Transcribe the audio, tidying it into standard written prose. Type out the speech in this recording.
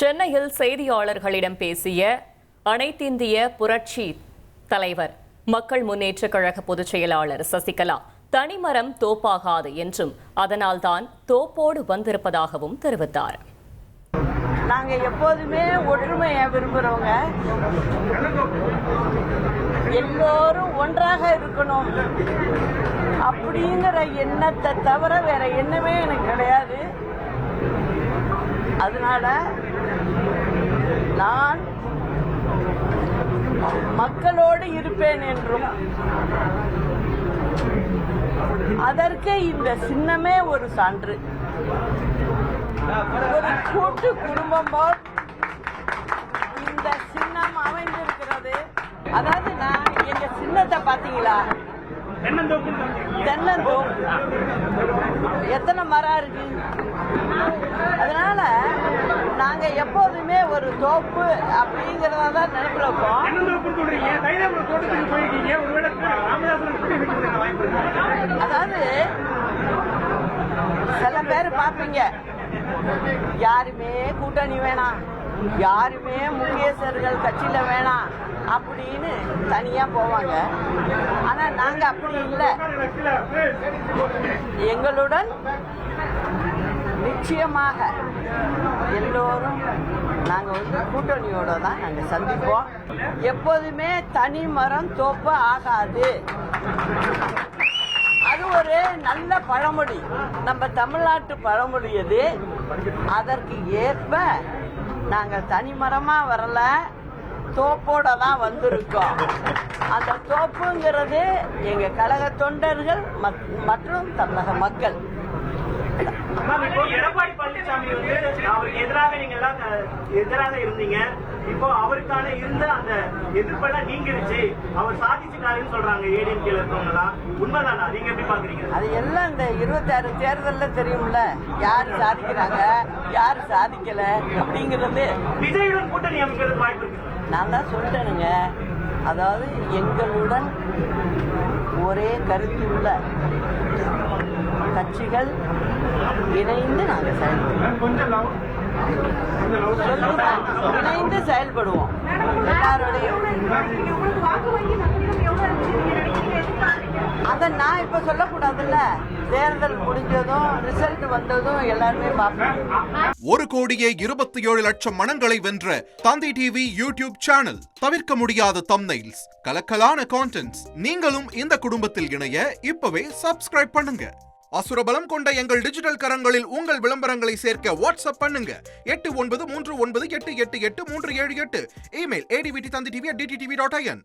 சென்னையில் செய்தியாளர்களிடம் பேசிய அனைத்திந்திய புரட்சி தலைவர் மக்கள் முன்னேற்ற கழக பொதுச் செயலாளர் சசிகலா தனிமரம் தோப்பாகாது என்றும் அதனால்தான் தோப்போடு வந்திருப்பதாகவும் தெரிவித்தார். நாங்க எப்போதுமே ஒற்றுமையை விரும்புறவங்க, எல்லோரும் ஒன்றாக இருக்கணும் அப்படிங்கிற எண்ணத்தை தவிர வேற எண்ணமே எனக்கு கிடையாது. அதனால நான் மக்களோடு இருப்பேன் என்றும் அதற்கு இந்த சின்னமே ஒரு சான்று. ஒரு கூட்டு குடும்பம் போல் இந்த சின்னம் அமைந்திருக்கிறது. அதாவது நான் எங்க சின்னத்தை பாத்தீங்களா? தென்னந்தோப்பு. எத்தனை மரம் இருக்கு? அதனால நாங்க எப்போதுமே ஒரு தோப்பு அப்படிங்கறத நினைப்புல இருப்போம். அதாவது சில பேர் பாப்பீங்க, யாருமே கூட்டணி வேணாம், யாருமே முக்கியஸ்தர்கள் கட்சியில வேணாம் அப்படின்னு தனியா போவாங்க. ஆனா நாங்க அப்படி இல்லை. எங்களுடன் நிச்சயமாக எல்லோரும் நாங்க கூட்டணியோட தான் நாங்க சந்திப்போம். எப்போதுமே தனி மரம் தோப்பு ஆகாது. அது ஒரு நல்ல பழமொழி, நம்ம தமிழ்நாட்டு பழமொழி. அது அதற்கு ஏற்ப நாங்கள் தனிமரமா வரல, தோப்போட தான் வந்திருக்கோம். அந்த தோப்புங்கிறது எங்க கழக தொண்டர்கள் மற்றும் தமிழக மக்கள். எடப்பாடி பழனிசாமி அவருக்கு எதிராக நீங்க எல்லாம் எதிராக இருந்தீங்க. இப்போ அவருக்கான இருந்த அந்த எதிர்ப்பெல்லாம் நீங்கிருச்சு, அவர் சாதிச்சுட்டாருன்னு சொல்றாங்க ஏடிஎம்கேல இருக்கவங்க. உண்மைதானா? நீங்க எப்படி பாக்குறீங்க? அது எல்லாம் இந்த 26 தேர்தல்ல தெரியும்ல, யாரு சாதிக்கிறாங்க யாரு சாதிக்கல அப்படிங்கிறது. விஜயுடன் கூட்டணி அமைக்கிறதுக்கு வாய்ப்பு இருக்கு. நான் தான் சொல்லிட்டேனுங்க. அதாவது எங்களுடன் ஒரே கருத்துள்ள கட்சிகள் இணைந்து நாங்கள் செயல்படுவோம். இணைந்து செயல்படுவோம். எல்லாரோடையும் அதை நான் இப்ப சொல்லக்கூடாதுல்ல. தேர்தல் முடிஞ்சதும் ரிசல்ட் வந்ததும் எல்லாருமே பார்ப்போம். 1,27,00,000 மனங்களை வென்ற தந்தி டிவி யூடியூப் சேனல். தவிர்க்க முடியாத தம்ப்நெயில்ஸ், கலக்கலான கான்டென்ட்ஸ். நீங்களும் இந்த குடும்பத்தில் இணைய இப்பவே சப்ஸ்கிரைப் பண்ணுங்க. அசுரபலம் கொண்ட எங்கள் டிஜிட்டல் கரங்களில் உங்கள் விளம்பரங்களை சேர்க்க வாட்ஸ்அப் பண்ணுங்க. 8939888838. Email advtthanditv@dttv.in.